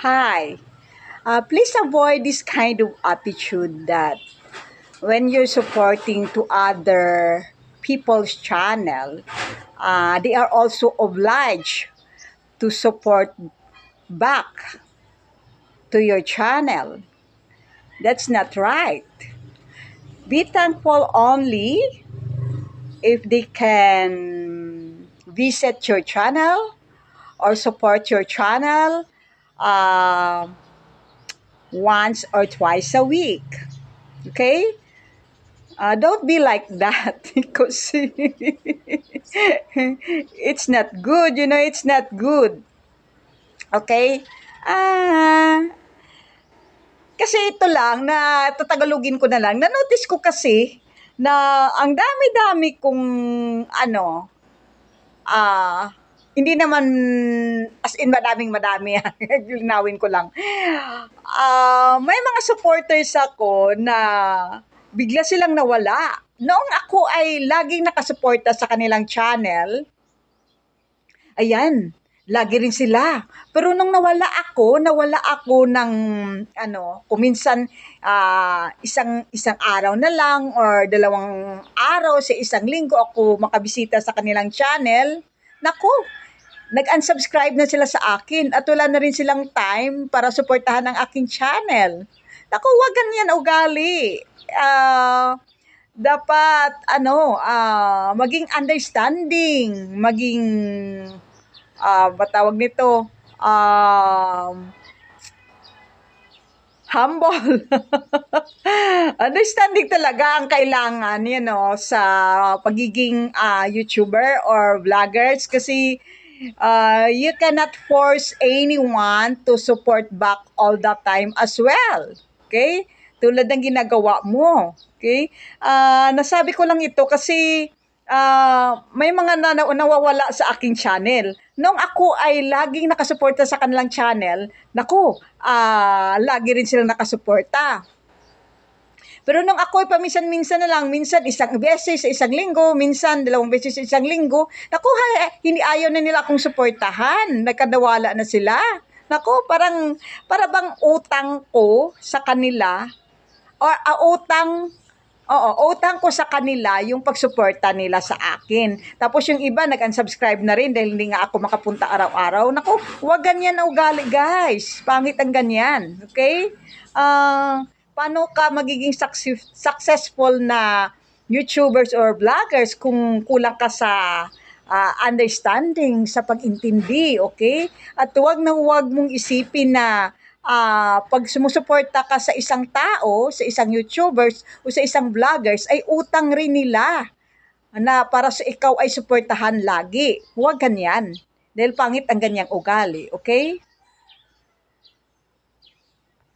Hi. Please avoid this kind of attitude that when you're supporting to other people's channel, they are also obliged to support back to your channel. That's not right. Be thankful only if they can visit your channel or support your channel um once or twice a week. Okay? Don't be like that because it's not good. It's not good. Okay? Ah, kasi ito lang na tatagalogin ko na lang. Na-notice ko kasi na ang dami-dami kong ano, ah, hindi naman as in madaming-madami. Linawin ko lang. May mga supporters ako na bigla silang nawala. Noong ako ay laging nakasuporta sa kanilang channel, ayan, lagi rin sila. Pero nung nawala ako ng kung minsan isang araw na lang or dalawang araw sa isang linggo ako makabisita sa kanilang channel, naku, nag-unsubscribe na sila sa akin at wala na rin silang time para suportahan ang aking channel. Naku, wag ganyan ugali. Dapat maging understanding, maging batawag nito, humble. Understanding talaga ang kailangan, sa pagiging YouTuber or vloggers kasi you cannot force anyone to support back all the time as well. Okay? Tulad ng ginagawa mo. Okay? Nasabi ko lang ito kasi may mga nawawala sa aking channel. Nung ako ay laging nakasuporta sa kanilang channel, naku, lagi rin silang nakasuporta. Pero nung ako ay paminsan-minsan na lang, minsan isang beses sa isang linggo, minsan dalawang beses sa isang linggo, naku, hindi ayaw na nila akong suportahan. Nagkadawala na sila. Naku, para bang utang ko sa kanila or utang ko sa kanila yung pagsuporta nila sa akin. Tapos yung iba nag-unsubscribe na rin dahil hindi nga ako makapunta araw-araw. Naku, huwag ganyan na ugali, guys. Pangit ang ganyan. Okay? Paano ka magiging successful na YouTubers or vloggers kung kulang ka sa understanding, sa pag-intindi, okay? At huwag mong isipin na pag sumusuporta ka sa isang tao, sa isang YouTubers o sa isang vloggers, ay utang rin nila na para sa ikaw ay suportahan lagi. Huwag ganyan. Dahil pangit ang ganyang ugali, okay?